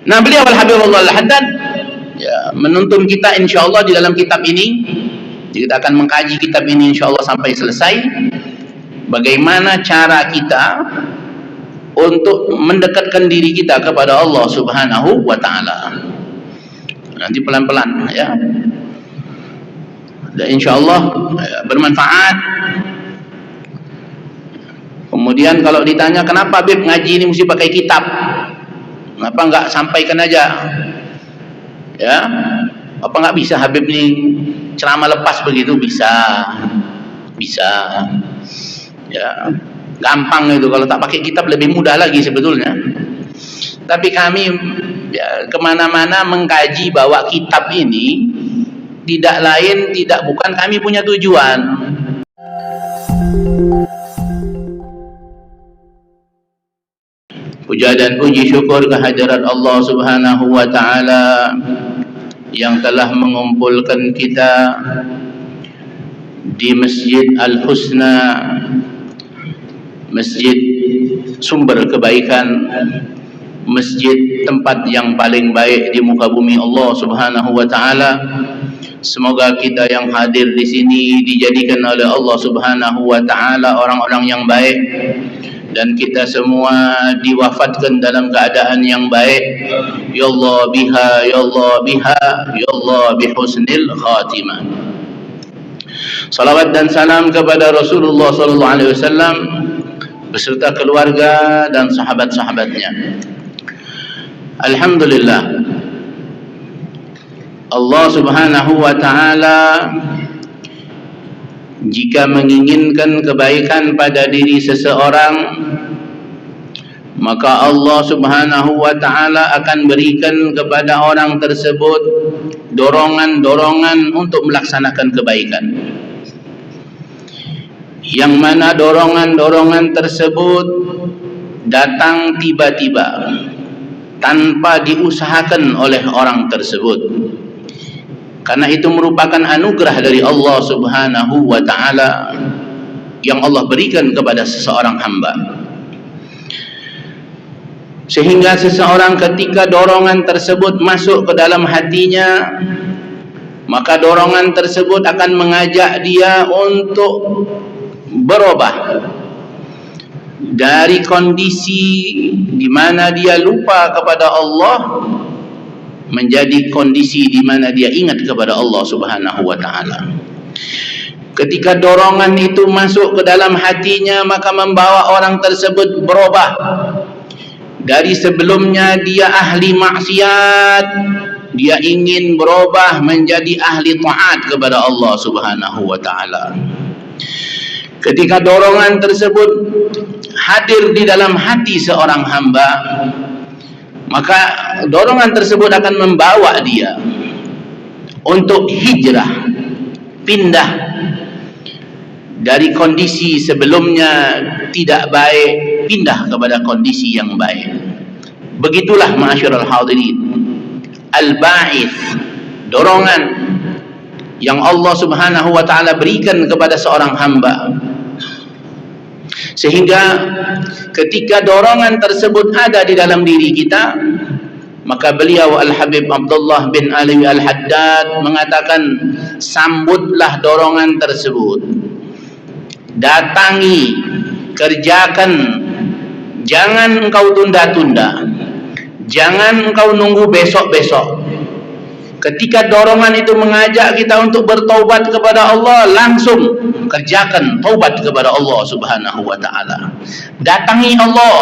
Nah, beliau Al-Habib Abdullah Al-Haddad menuntun kita insyaallah di dalam kitab ini. Kita akan mengkaji kitab ini insyaallah sampai selesai. Bagaimana cara kita untuk mendekatkan diri kita kepada Allah Subhanahu wa taala. Nanti pelan-pelan ya. Dan insyaallah bermanfaat. Kemudian kalau ditanya kenapa Habib ngaji ini mesti pakai kitab, kenapa enggak sampaikan aja ya, apa enggak bisa Habib ini ceramah lepas begitu? Bisa ya, gampang itu. Kalau tak pakai kitab lebih mudah lagi sebetulnya. Tapi kami ya, kemana-mana mengkaji bawa kitab ini tidak lain tidak bukan kami punya tujuan. Puja dan puji syukur kehadirat Allah Subhanahu wa taala yang telah mengumpulkan kita di Masjid Al-Husna, masjid sumber kebaikan, masjid tempat yang paling baik di muka bumi Allah Subhanahu wa taala. Semoga kita yang hadir di sini dijadikan oleh Allah Subhanahu wa taala orang-orang yang baik, dan kita semua diwafatkan dalam keadaan yang baik. Ya Allah biha, ya Allah biha, ya Allah bihusnil khatimah. Salawat dan salam kepada Rasulullah sallallahu alaihi wasallam beserta keluarga dan sahabat-sahabatnya. Alhamdulillah, Allah Subhanahu wa taala jika menginginkan kebaikan pada diri seseorang, maka Allah Subhanahu wa taala akan berikan kepada orang tersebut dorongan-dorongan untuk melaksanakan kebaikan. Yang mana dorongan-dorongan tersebut datang tiba-tiba tanpa diusahakan oleh orang tersebut. Karena itu merupakan anugerah dari Allah Subhanahu wa taala yang Allah berikan kepada seseorang hamba. Sehingga seseorang ketika dorongan tersebut masuk ke dalam hatinya, maka dorongan tersebut akan mengajak dia untuk berubah dari kondisi di mana dia lupa kepada Allah menjadi kondisi di mana dia ingat kepada Allah Subhanahu wa taala. Ketika dorongan itu masuk ke dalam hatinya, maka membawa orang tersebut berubah dari sebelumnya dia ahli maksiat, dia ingin berubah menjadi ahli taat kepada Allah Subhanahu wa taala. Ketika dorongan tersebut hadir di dalam hati seorang hamba, maka dorongan tersebut akan membawa dia untuk hijrah, pindah dari kondisi sebelumnya tidak baik, pindah kepada kondisi yang baik. Begitulah ma'asyiral hadirin, al-ba'its, dorongan yang Allah Subhanahu wa taala berikan kepada seorang hamba. Sehingga ketika dorongan tersebut ada di dalam diri kita, maka beliau Al-Habib Abdullah bin Ali Al-Haddad mengatakan, sambutlah dorongan tersebut, datangi, kerjakan, jangan engkau tunda-tunda, jangan engkau nunggu besok-besok. Ketika dorongan itu mengajak kita untuk bertaubat kepada Allah, langsung kerjakan taubat kepada Allah Subhanahu wa taala. Datangi Allah.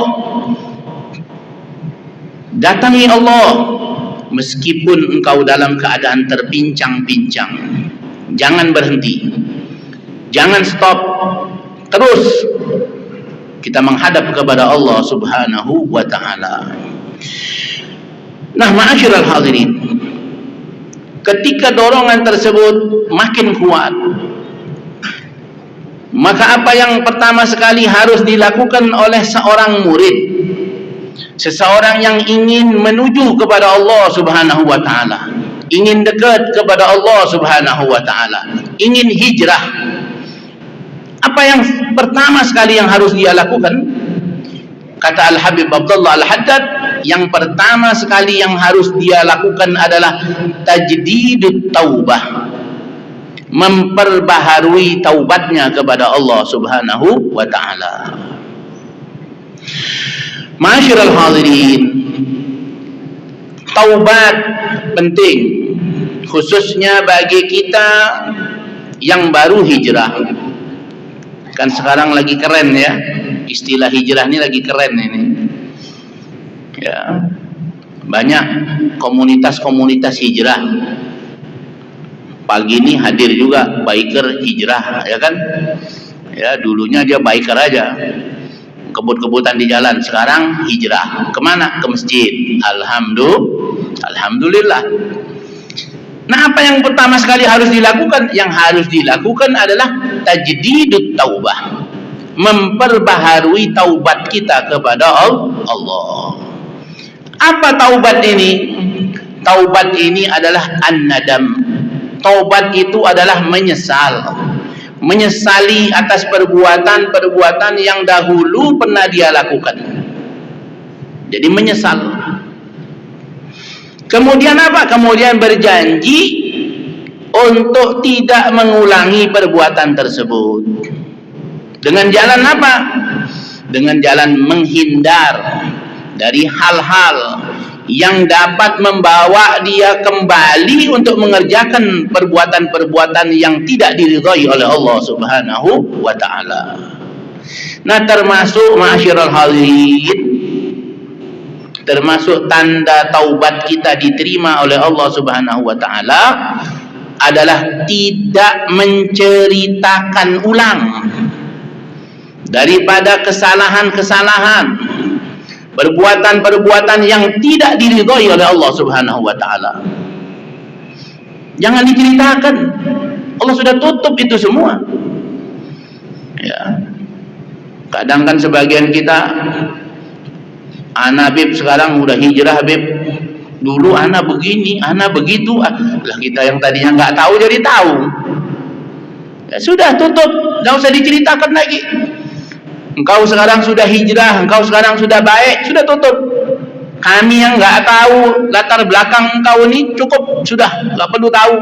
Datangi Allah meskipun engkau dalam keadaan terpincang-pincang. Jangan berhenti. Jangan stop. Terus kita menghadap kepada Allah Subhanahu wa taala. Nah, ma'asyiral hadirin, ketika dorongan tersebut makin kuat, maka apa yang pertama sekali harus dilakukan oleh seorang murid, seseorang yang ingin menuju kepada Allah Subhanahu wa taala, ingin dekat kepada Allah Subhanahu wa taala, ingin hijrah, apa yang pertama sekali yang harus dia lakukan? Kata Al-Habib Abdullah Al-Haddad, yang pertama sekali yang harus dia lakukan adalah tajdidut taubah, memperbaharui taubatnya kepada Allah Subhanahu wa taala. Ma'asyiral hadirin, taubat penting khususnya bagi kita yang baru hijrah. Kan sekarang lagi keren ya, istilah hijrah ini lagi keren ini ya. Banyak komunitas-komunitas hijrah. Pagi ini hadir juga biker hijrah, ya kan ya. Dulunya dia biker aja, kebut-kebutan di jalan. Sekarang hijrah kemana? Ke masjid. Alhamdulillah. Nah, apa yang pertama sekali harus dilakukan? Yang harus dilakukan adalah tajdidut taubah, memperbaharui taubat kita kepada Allah. Apa taubat ini? Taubat ini adalah an-nadam. Taubat itu adalah menyesal, menyesali atas perbuatan-perbuatan yang dahulu pernah dia lakukan. Jadi menyesal. Kemudian apa? Kemudian berjanji untuk tidak mengulangi perbuatan tersebut. Dengan jalan apa? Dengan jalan menghindar dari hal-hal yang dapat membawa dia kembali untuk mengerjakan perbuatan-perbuatan yang tidak diridhai oleh Allah Subhanahu wa taala. Nah, termasuk ma'asyiral hadirin, termasuk tanda taubat kita diterima oleh Allah Subhanahu wa taala adalah tidak menceritakan ulang daripada kesalahan-kesalahan, perbuatan-perbuatan yang tidak diridhai oleh Allah Subhanahu wa taala. Jangan diceritakan. Allah sudah tutup itu semua. Ya. Kadang kan sebagian kita, ana Bib sekarang udah hijrah Bib, dulu ana begini, ana begitu. Lah kita yang tadinya nggak tahu jadi tahu. Ya sudah, tutup, nggak usah diceritakan lagi. Engkau sekarang sudah hijrah, engkau sekarang sudah baik, sudah tutup. Kami yang nggak tahu latar belakang engkau ini cukup, sudah nggak perlu tahu.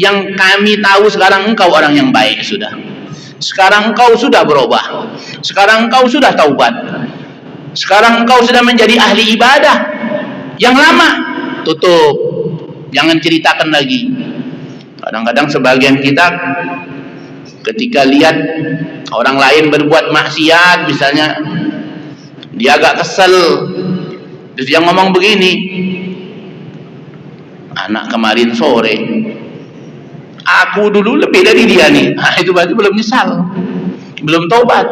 Yang kami tahu sekarang engkau orang yang baik sudah. Sekarang engkau sudah berubah. Sekarang engkau sudah taubat. Sekarang engkau sudah menjadi ahli ibadah. Yang lama tutup, jangan ceritakan lagi. Kadang-kadang sebagian kita ketika lihat orang lain berbuat maksiat, misalnya dia agak kesel, terus dia ngomong begini, anak kemarin sore aku dulu lebih dari dia nih. Nah, itu berarti belum nyesal, belum taubat.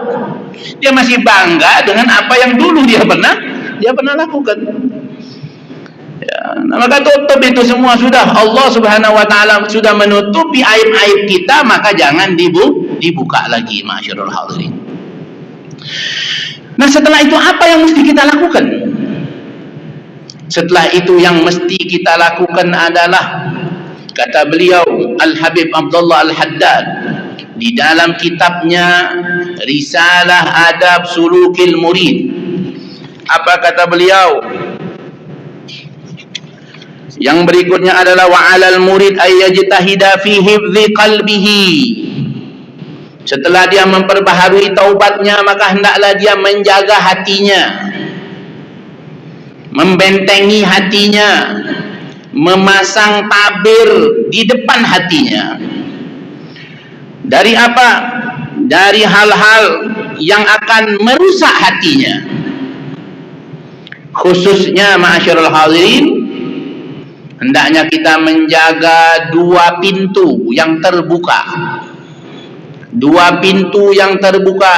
Dia masih bangga dengan apa yang dulu dia pernah lakukan. Ya, maka tutup itu semua sudah. Allah Subhanahu wa taala sudah menutupi aib-aib kita, maka jangan dibuka lagi, ma'asyiral hadirin. Nah, setelah itu apa yang mesti kita lakukan? Setelah itu yang mesti kita lakukan adalah, kata beliau Al-Habib Abdullah Al-Haddad di dalam kitabnya Risalah Adab Sulukil Murid. Apa kata beliau? Yang berikutnya adalah wa 'alal murid ay yajtahida fi hifdzi qalbihi. Setelah dia memperbaharui taubatnya, maka hendaklah dia menjaga hatinya, membentengi hatinya, memasang tabir di depan hatinya. Dari apa? Dari hal-hal yang akan merusak hatinya. Khususnya ma'asyiral hadirin, hendaknya kita menjaga dua pintu yang terbuka. Dua pintu yang terbuka,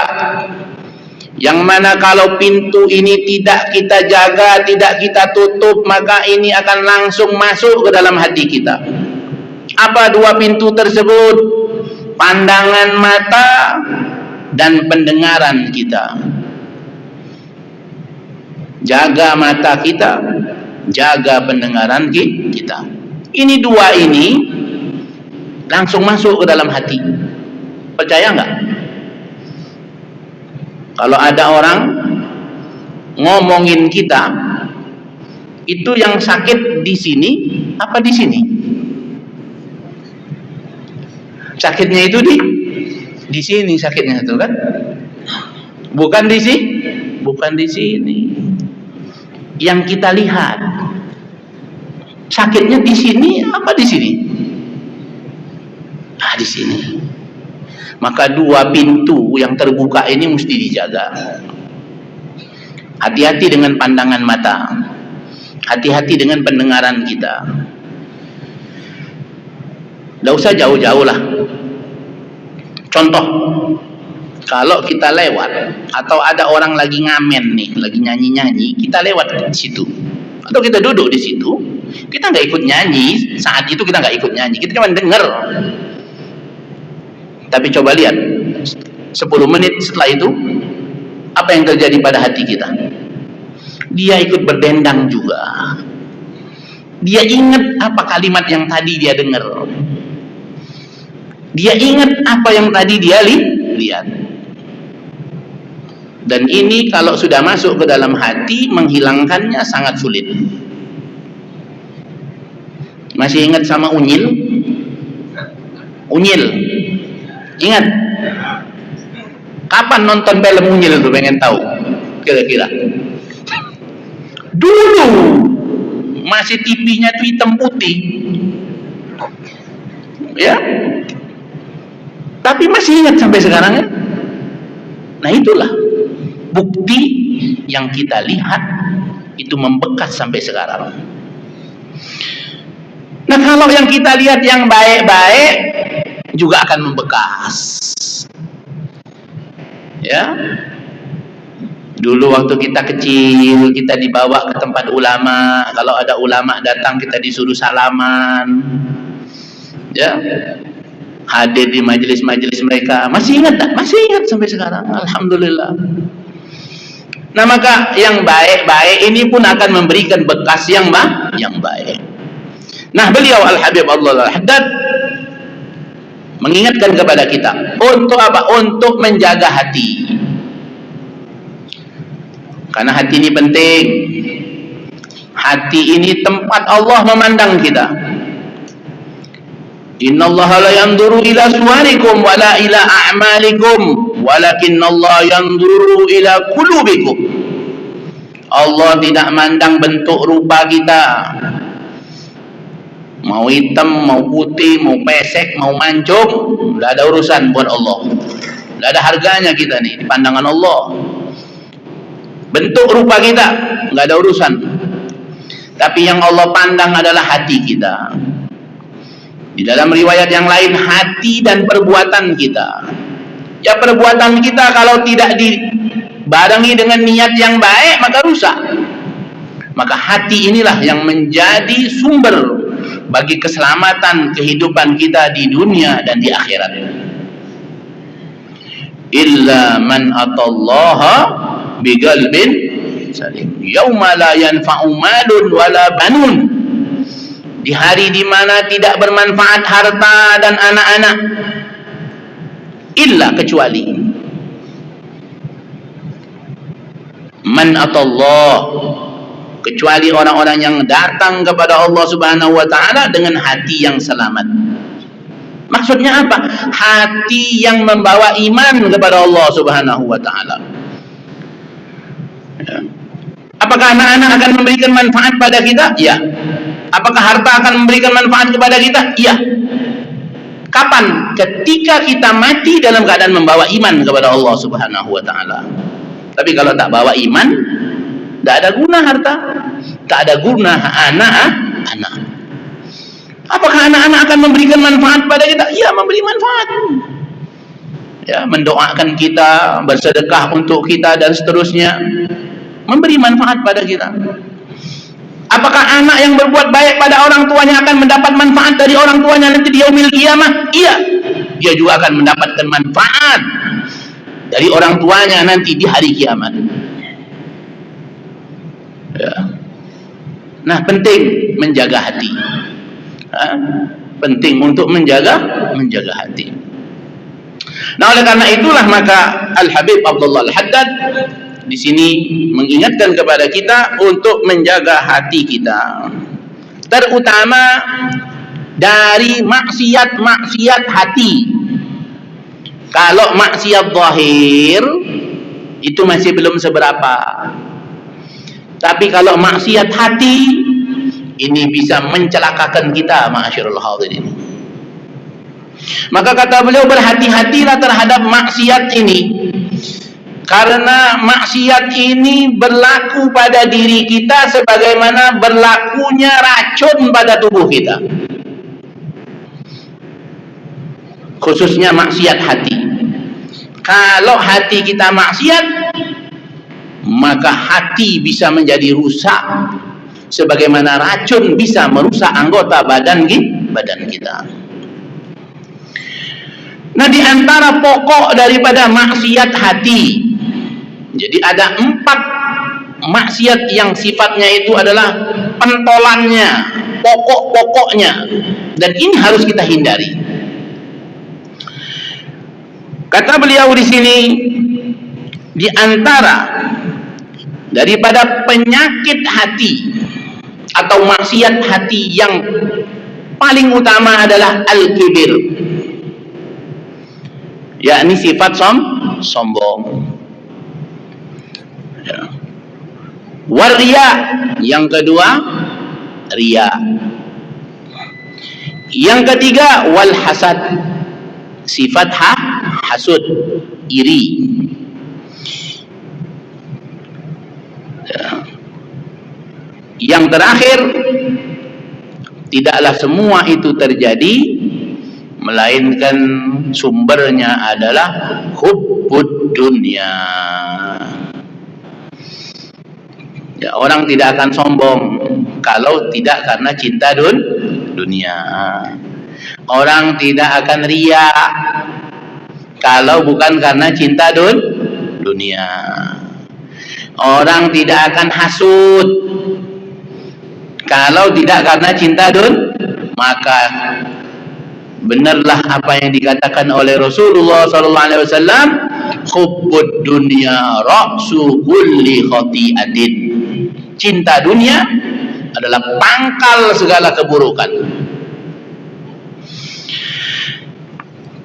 yang mana kalau pintu ini tidak kita jaga, tidak kita tutup, maka ini akan langsung masuk ke dalam hati kita. Apa dua pintu tersebut? Pandangan mata dan pendengaran kita. Jaga mata kita, jaga pendengaran kita. Ini dua ini langsung masuk ke dalam hati. Percaya nggak? Kalau ada orang ngomongin kita, Itu yang sakit di sini apa di sini? Sakitnya itu di sini sakitnya itu kan? Bukan di sini, bukan di sini. Yang kita lihat sakitnya di sini apa di sini? Di sini. Maka dua pintu yang terbuka ini mesti dijaga. Hati-hati dengan pandangan mata, hati-hati dengan pendengaran kita. Tidak usah jauh-jauh lah. Contoh, kalau kita lewat atau ada orang lagi ngamen nih, lagi nyanyi-nyanyi, kita lewat di situ atau kita duduk di situ, kita nggak ikut nyanyi. Saat itu kita nggak ikut nyanyi, kita cuma dengar. Tapi coba lihat 10 menit setelah itu apa yang terjadi pada hati kita? Dia ikut berdendang juga. Dia ingat apa kalimat yang tadi dia dengar. Dia ingat apa yang tadi dia lihat. Dan ini kalau sudah masuk ke dalam hati, menghilangkannya sangat sulit. Masih ingat sama unyil? Unyil. Ingat? Kapan nonton film unyil itu, pengen tahu? Kira-kira. Dulu masih TV-nya tuh hitam putih. Ya. Tapi masih ingat sampai sekarang ya? Nah itulah bukti yang kita lihat itu membekas sampai sekarang. Nah kalau yang kita lihat yang baik-baik juga akan membekas. Ya. Dulu waktu kita kecil, kita dibawa ke tempat ulama. Kalau ada ulama datang, kita disuruh salaman. Ya. Hadir di majelis-majelis mereka. Masih ingat tak? Masih ingat sampai sekarang. Alhamdulillah. Nah maka yang baik-baik ini pun akan memberikan bekas yang baik. Nah beliau Al-Habib Abdullah Al-Haddad mengingatkan kepada kita untuk apa? Untuk menjaga hati. Karena hati ini penting. Hati ini tempat Allah memandang kita. Innallaha la yanzuru ila suwarikum wala ila a'malikum walakinnallaha yanzuru ila qulubikum. Allah tidak mandang bentuk rupa kita. Mau hitam, mau putih, mau pesek, mau mancung, tidak ada urusan buat Allah. Tidak ada harganya kita nih di pandangan Allah. Bentuk rupa kita nggak ada urusan. Tapi yang Allah pandang adalah hati kita. Di dalam riwayat yang lain, hati dan perbuatan kita. Ya perbuatan kita kalau tidak dibarengi dengan niat yang baik, maka rusak. Maka hati inilah yang menjadi sumber bagi keselamatan kehidupan kita di dunia dan di akhirat. Illa man atallaha biqalbin salim. Yauma la yanfa'u malun wala banun. Di hari di mana tidak bermanfaat harta dan anak-anak, illa kecuali man atallah, kecuali orang-orang yang datang kepada Allah Subhanahu wa taala dengan hati yang selamat. Maksudnya apa? Hati yang membawa iman kepada Allah Subhanahu wa taala. Ya. Apakah anak-anak akan memberikan manfaat pada kita? Ya. Apakah harta akan memberikan manfaat kepada kita? Iya. Kapan? Ketika kita mati dalam keadaan membawa iman kepada Allah Subhanahu wa taala. Tapi kalau tak bawa iman, tak ada guna harta, tak ada guna anak-anak. Apakah anak-anak akan memberikan manfaat pada kita? Iya, memberi manfaat. Ya, mendoakan kita, bersedekah untuk kita dan seterusnya. Memberi manfaat pada kita. Apakah anak yang berbuat baik pada orang tuanya akan mendapat manfaat dari orang tuanya nanti di yaumil qiyamah? Iya. Dia juga akan mendapatkan manfaat dari orang tuanya nanti di hari kiamat. Ya. Nah, penting menjaga hati. Penting untuk menjaga hati. Nah, oleh karena itulah maka Al-Habib Abdullah Al-Haddad di sini mengingatkan kepada kita untuk menjaga hati kita, terutama dari maksiat-maksiat hati. Kalau maksiat zahir itu masih belum seberapa, tapi kalau maksiat hati ini bisa mencelakakan kita, ma'asyiral hadirin. Maka kata beliau, berhati-hatilah terhadap maksiat ini, karena maksiat ini berlaku pada diri kita sebagaimana berlakunya racun pada tubuh kita, khususnya maksiat hati. Kalau hati kita maksiat, maka hati bisa menjadi rusak sebagaimana racun bisa merusak anggota badan kita. Nah, di antara pokok daripada maksiat hati, jadi ada 4 maksiat yang sifatnya itu adalah pentolannya, pokok-pokoknya, dan ini harus kita hindari. Kata beliau di sini, di antara daripada penyakit hati atau maksiat hati yang paling utama adalah al-kibir, yakni sifat sombong. Ya. Waria, yang kedua riya. Yang ketiga wal hasad, sifat hasud, iri. Ya. Yang terakhir, tidaklah semua itu terjadi melainkan sumbernya adalah hubbud dunya. Ya, orang tidak akan sombong kalau tidak karena cinta dunia. Orang tidak akan riya kalau bukan karena cinta dunia. Orang tidak akan hasud kalau tidak karena cinta maka benarlah apa yang dikatakan oleh Rasulullah SAW, hubbud dunya ra'su kulli khati'atin. Cinta dunia adalah pangkal segala keburukan.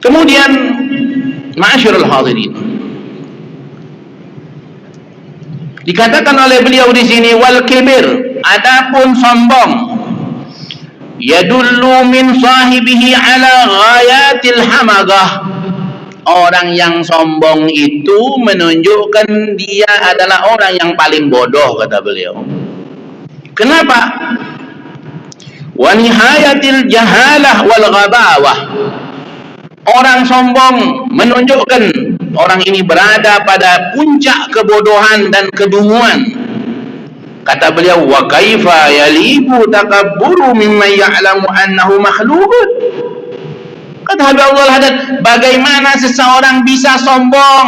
Kemudian, ma'asyiral hadirin, dikatakan oleh beliau di sini, wal kibir, adapun sombong, yadullu min sahibihi ala ghayatil hamagah. Orang yang sombong itu menunjukkan dia adalah orang yang paling bodoh, kata beliau. Kenapa? Wa nihayatil jahalah wal ghabawah. Orang sombong menunjukkan orang ini berada pada puncak kebodohan dan kedunguan. Kata beliau, wa kaifa yalibu takabburu mimman ya'lamu annahu makhluqun. Kata Abdul Haddad, bagaimana seseorang bisa sombong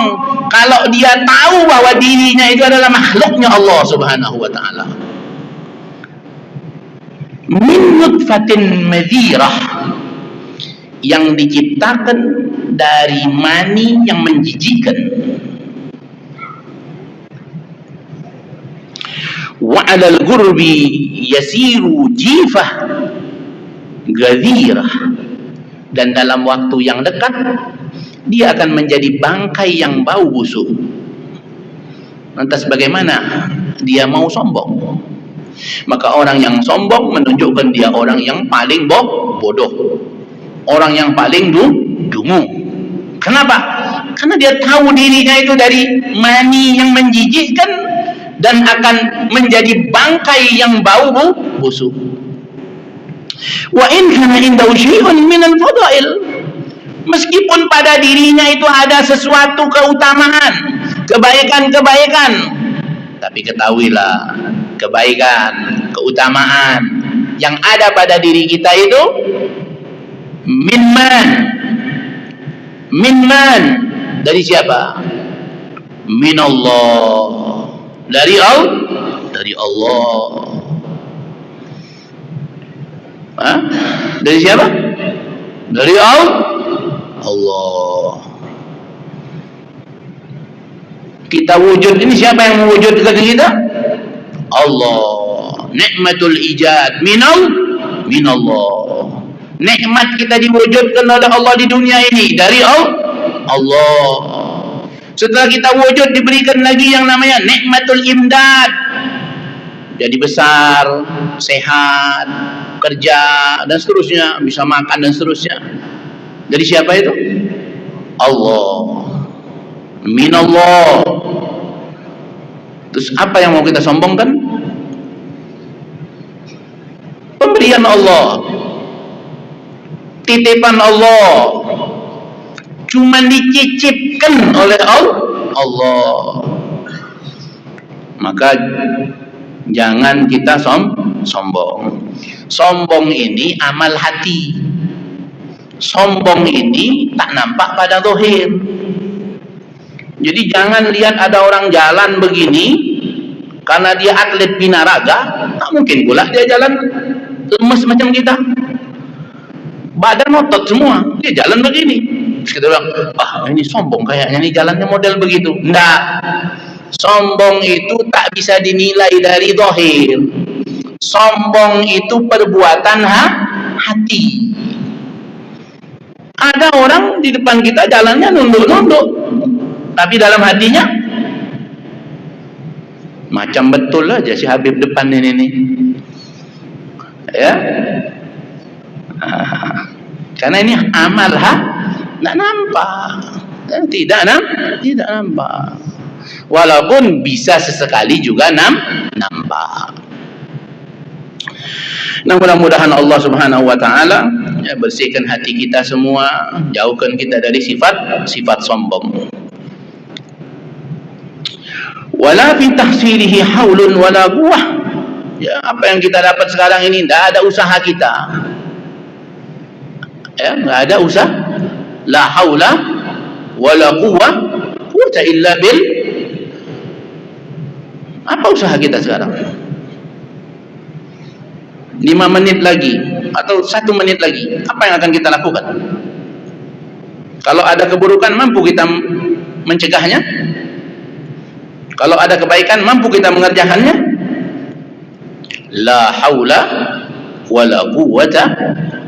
kalau dia tahu bahwa dirinya itu adalah makhluknya Allah Subhanahu wa taala. Min nutfatin madhirah, yang diciptakan dari mani yang menjijikkan. Wa 'alal ghurbi yasiru jifah gadhirah, dan dalam waktu yang dekat dia akan menjadi bangkai yang bau busuk. Lantas bagaimana dia mau sombong? Maka orang yang sombong menunjukkan dia orang yang paling bodoh, orang yang paling dungu. Kenapa? Karena dia tahu dirinya itu dari mani yang menjijikkan dan akan menjadi bangkai yang bau busuk. Wa in kana indahu syai'un minal fadail, meskipun pada dirinya itu ada sesuatu keutamaan, kebaikan-kebaikan, tapi ketahuilah, kebaikan, keutamaan yang ada pada diri kita itu minman, dari siapa? Minallah, dari Allah. Hah? Dari siapa? Dari Allah. Kita wujud ini, siapa yang mewujudkan kita? Allah. Nikmatul ijad minallah. Nikmat kita diwujudkan oleh Allah di dunia ini dari Allah. Setelah kita wujud, diberikan lagi yang namanya nikmatul imdad. Jadi besar, sehat, kerja dan seterusnya, bisa makan dan seterusnya. Dari siapa itu? Allah. Minallah. Terus apa yang mau kita sombongkan? Pemberian Allah, titipan Allah, cuma dicicipkan oleh Allah. Maka jangan kita sombong. Sombong ini amal hati. Sombong ini tak nampak pada zahir. Jadi jangan lihat ada orang jalan begini karena dia atlet binaraga, tak mungkin pula dia jalan lemes macam kita. Badan otot semua, dia jalan begini. Terus kita bilang, ini sombong kayaknya, ini jalannya model begitu. Enggak. Sombong itu tak bisa dinilai dari zahir. Sombong itu perbuatan hati. Ada orang di depan kita jalannya nunduk-nunduk, tapi dalam hatinya macam betul aja si Habib depan ini nih. Ya. Karena ini amal tidak nampak. Tidak nampak. Walaupun bisa sesekali juga nampak. Nah, mudah-mudahan Allah Subhanahu wa taala bersihkan hati kita semua, jauhkan kita dari sifat sombong. Wala fi tahsilihi haulun wala quwwah. Ya, apa yang kita dapat sekarang ini tidak ada usaha kita. Ya, tidak ada usaha. La haula wala quwwata illa bil. Apa usaha kita sekarang? 5 menit lagi atau 1 menit lagi, apa yang akan kita lakukan? Kalau ada keburukan, mampu kita mencegahnya? Kalau ada kebaikan, mampu kita mengerjakannya? La haula wala quwwata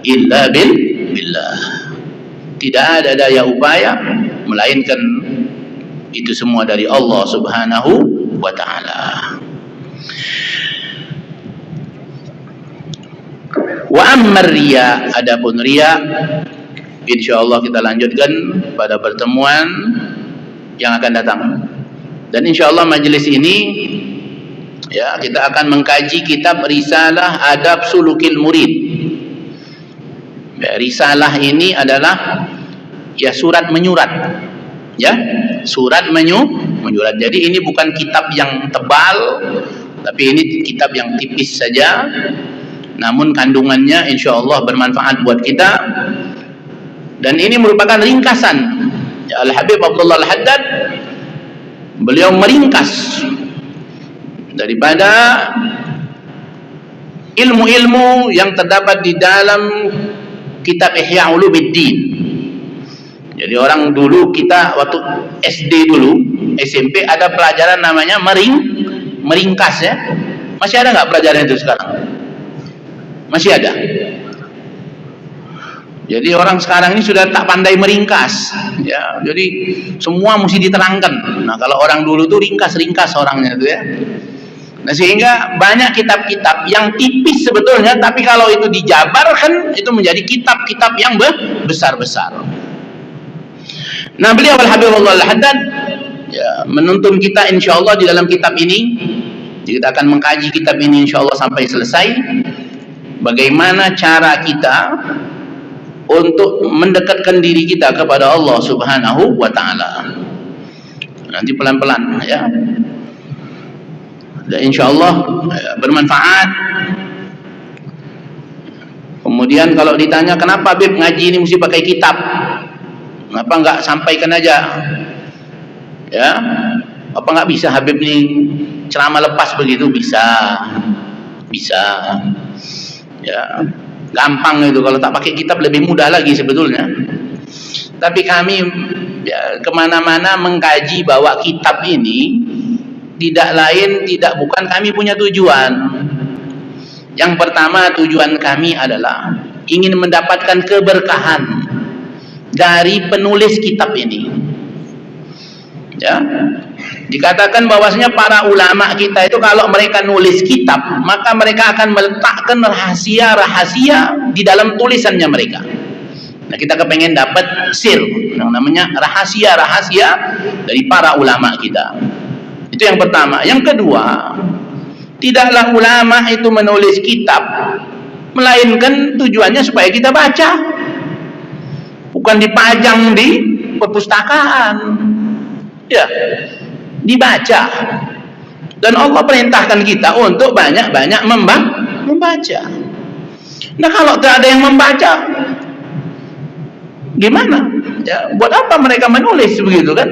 illa billah. Tidak ada daya upaya melainkan itu semua dari Allah Subhanahu wa taala. Wa ammar riya, adapun riya, insyaallah kita lanjutkan pada pertemuan yang akan datang. Dan insyaallah majelis ini ya, kita akan mengkaji kitab Risalah Adab Sulukil Murid. Ya, risalah ini adalah ya surat menyurat. Ya, surat menyurat. Jadi ini bukan kitab yang tebal, tapi ini kitab yang tipis saja. Namun kandungannya insyaallah bermanfaat buat kita. Dan ini merupakan ringkasan. Ya, Al-Habib Abdullah Al-Haddad, beliau meringkas daripada ilmu-ilmu yang terdapat di dalam kitab Ihya Ulumuddin. Jadi orang dulu, kita waktu SD dulu, SMP ada pelajaran namanya meringkas ya. Masih ada nggak pelajaran itu sekarang? Masih ada. Jadi orang sekarang ini sudah tak pandai meringkas ya. Jadi semua mesti diterangkan. Nah, kalau orang dulu tuh ringkas orangnya tuh ya. Nah, sehingga banyak kitab-kitab yang tipis sebetulnya, tapi kalau itu dijabarkan itu menjadi kitab-kitab yang besar-besar. Nah, beliau Al-Habib Al-Haddad ya, menuntun kita insyaallah di dalam kitab ini. Kita akan mengkaji kitab ini insyaallah sampai selesai. Bagaimana cara kita untuk mendekatkan diri kita kepada Allah Subhanahu wa taala. Nanti pelan-pelan ya. Dan insyaallah bermanfaat. Kemudian kalau ditanya kenapa Bib ngaji ini mesti pakai kitab? Kenapa enggak sampaikan aja? Ya. Apa enggak bisa Habib nih ceramah lepas begitu? Bisa. Ya, gampang itu. Kalau tak pakai kitab lebih mudah lagi sebetulnya. Tapi kami ya, kemana-mana mengkaji bawa kitab ini tidak lain tidak bukan kami punya tujuan. Yang pertama, tujuan kami adalah ingin mendapatkan keberkahan dari penulis kitab ini. Ya, dikatakan bahwasanya para ulama kita itu kalau mereka nulis kitab, maka mereka akan meletakkan rahasia-rahasia di dalam tulisannya mereka. Nah, kita kepengen dapat sir yang namanya rahasia-rahasia dari para ulama kita. Itu yang pertama. Yang kedua, tidaklah ulama itu menulis kitab melainkan tujuannya supaya kita baca, bukan dipajang di perpustakaan. Ya, dibaca. Dan Allah perintahkan kita untuk banyak-banyak membaca. Nah, kalau tidak ada yang membaca, gimana? Ya, buat apa mereka menulis begitu kan?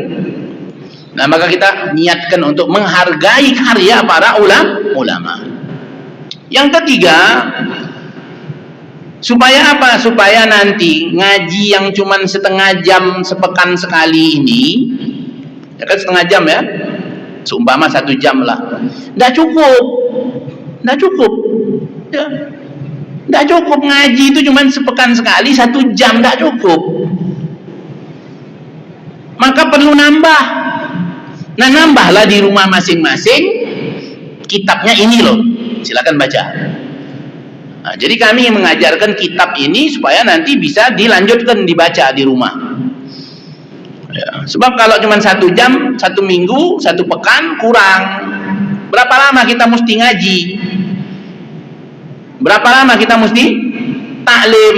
Nah, maka kita niatkan untuk menghargai karya para ulama. Yang ketiga, supaya apa? Supaya nanti ngaji yang cuman setengah jam sepekan sekali ini, ya kan setengah jam ya, seumpama 1 jam lah, nggak cukup ya, nggak cukup ngaji itu cuman sepekan sekali 1 jam, nggak cukup, maka perlu nambah. Nah, nambahlah di rumah masing-masing kitabnya ini loh, silakan baca. Nah, jadi kami mengajarkan kitab ini supaya nanti bisa dilanjutkan dibaca di rumah. Ya, sebab kalau cuma 1 jam, 1 minggu, 1 pekan kurang. Berapa lama kita mesti ngaji? Berapa lama kita mesti taklim?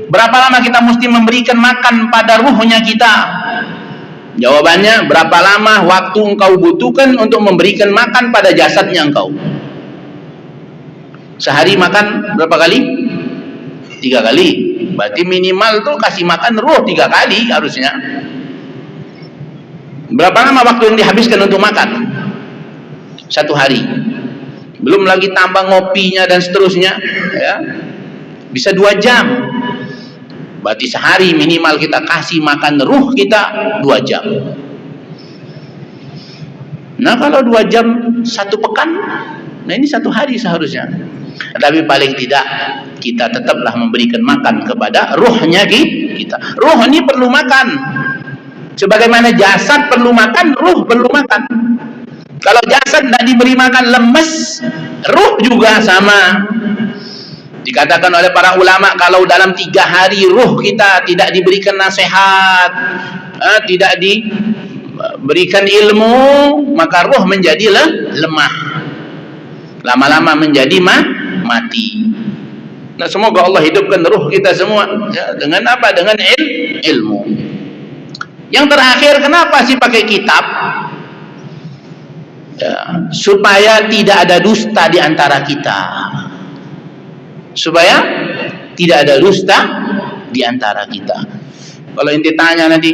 Berapa lama kita mesti memberikan makan pada ruhnya kita? Jawabannya, berapa lama waktu engkau butuhkan untuk memberikan makan pada jasadnya engkau? Sehari makan berapa kali? 3 kali. Berarti minimal tuh kasih makan ruh 3 kali harusnya. Berapa lama waktu yang dihabiskan untuk makan? 1 hari. Belum lagi tambah ngopinya dan seterusnya, ya. Bisa 2 jam. Berarti sehari minimal kita kasih makan ruh kita 2 jam. Nah, kalau 2 jam 1 pekan, nah ini 1 hari seharusnya. Tapi paling tidak kita tetaplah memberikan makan kepada ruhnya kita. Ruh ini perlu makan. Sebagaimana jasad perlu makan, ruh perlu makan. Kalau jasad tidak diberi makan lemes, ruh juga sama. Dikatakan oleh para ulama, kalau dalam 3 hari ruh kita tidak diberikan nasihat, tidak diberikan ilmu, maka ruh menjadi lemah, lama-lama menjadi mati. Nah, semoga Allah hidupkan ruh kita semua, ya, dengan apa? Dengan ilmu. Yang terakhir, kenapa sih pakai kitab? Ya, supaya tidak ada dusta di antara kita. Supaya tidak ada dusta di antara kita. Kalau inti tanya nanti,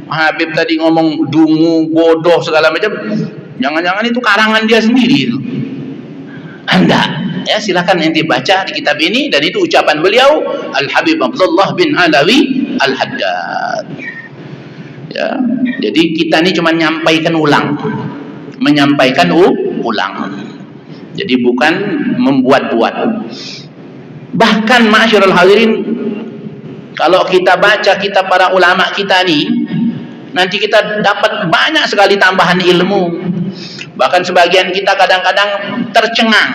Habib tadi ngomong dungu, bodoh, segala macam, jangan-jangan itu karangan dia sendiri itu. Anda, ya, silakan inti baca di kitab ini, dan itu ucapan beliau Al-Habib Abdullah bin Alawi Al-Haddad. Ya, jadi kita ini cuma menyampaikan ulang. Jadi bukan membuat-buat. Bahkan ma'asyiral hadirin, kalau kita baca kitab para ulama kita nih, nanti kita dapat banyak sekali tambahan ilmu. Bahkan sebagian kita kadang-kadang tercengang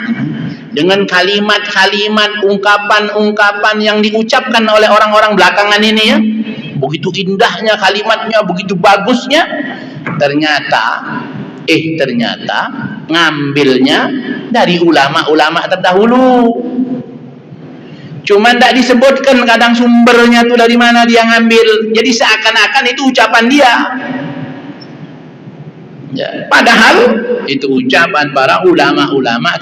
dengan kalimat-kalimat, ungkapan-ungkapan yang diucapkan oleh orang-orang belakangan ini, ya. Begitu indahnya kalimatnya, begitu bagusnya, ternyata ngambilnya dari ulama-ulama terdahulu. Cuma tidak disebutkan kadang sumbernya tuh dari mana dia ngambil. Jadi seakan-akan itu ucapan dia. Ya, padahal itu ucapan para ulama-ulama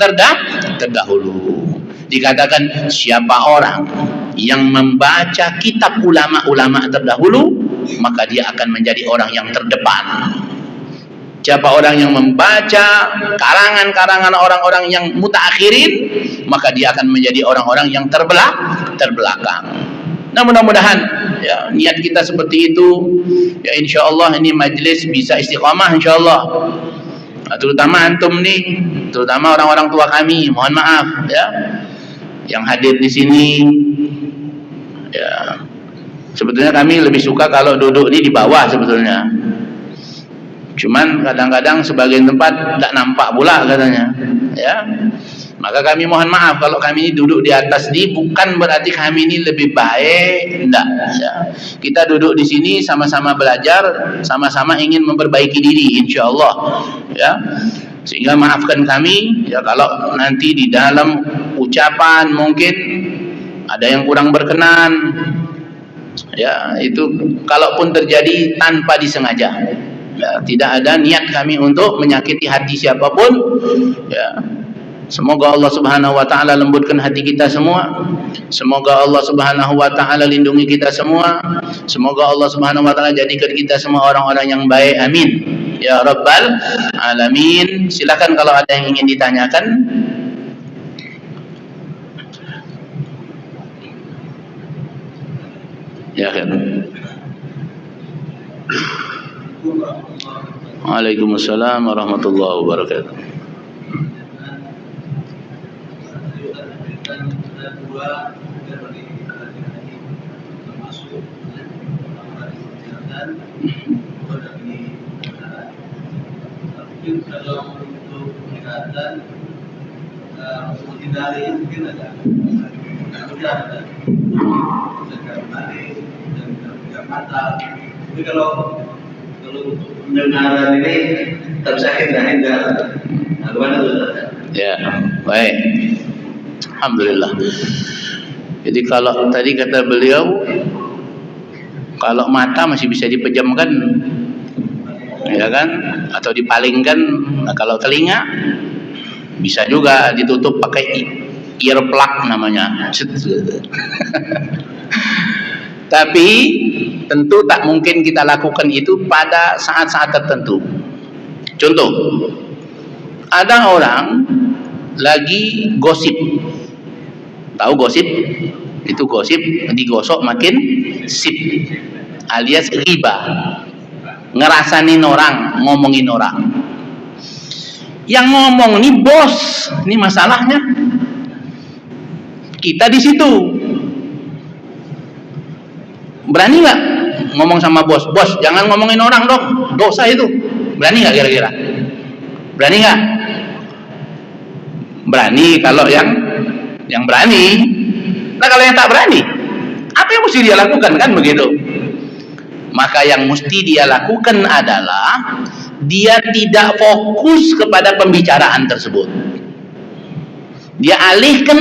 terdahulu. Dikatakan siapa orang yang membaca kitab ulama-ulama terdahulu, maka dia akan menjadi orang yang terdepan. Siapa orang yang membaca karangan-karangan orang-orang yang mutaakhirin, maka dia akan menjadi orang-orang yang terbelakang. Nah, mudah-mudahan ya, niat kita seperti itu, ya insyaallah ini majlis bisa istiqamah insyaallah. Terutama antum nih, terutama orang-orang tua kami, mohon maaf ya, yang hadir di sini. Ya, sebetulnya kami lebih suka kalau duduk ini di bawah sebetulnya. Cuman kadang-kadang sebagian tempat tidak nampak pula katanya, ya. Maka kami mohon maaf kalau kami ini duduk di atas ini, bukan berarti kami ini lebih baik, tidak. Ya. Kita duduk di sini sama-sama belajar, sama-sama ingin memperbaiki diri, insyaallah. Ya. Sehingga maafkan kami, ya kalau nanti di dalam ucapan mungkin ada yang kurang berkenan. Ya, itu kalaupun terjadi tanpa disengaja. Ya, tidak ada niat kami untuk menyakiti hati siapapun. Ya, semoga Allah Subhanahu wa taala lembutkan hati kita semua. Semoga Allah Subhanahu wa taala lindungi kita semua. Semoga Allah Subhanahu wa taala jadikan kita semua orang-orang yang baik. Amin. Ya rabbal alamin. Silakan kalau ada yang ingin ditanyakan. Ya kan. Waalaikumsalam warahmatullahi wabarakatuh. Kalau untuk peningkatan menghindari mungkin ada mata. Tapi kalau untuk pendengaran ini tak bisa hindar. Nah, gimana tuh? Ya, baik. Alhamdulillah. Jadi kalau tadi kata beliau, kalau mata masih bisa dipejamkan, ya kan, atau dipalingkan. Nah, kalau telinga bisa juga ditutup pakai earplug namanya. Tapi tentu tak mungkin kita lakukan itu pada saat-saat tertentu. Contoh, ada orang lagi gosip. Tahu gosip? Itu gosip digosok makin sip, alias riba. Ngerasain orang, ngomongin orang. Yang ngomong nih bos, ini masalahnya. Kita di situ. Berani nggak ngomong sama bos? Bos, jangan ngomongin orang dong, dosa itu. Berani nggak kira-kira? Berani nggak? Berani kalau yang berani. Nah kalau yang tak berani, apa yang mesti dia lakukan kan begitu? Maka yang mesti dia lakukan adalah dia tidak fokus kepada pembicaraan tersebut. Dia alihkan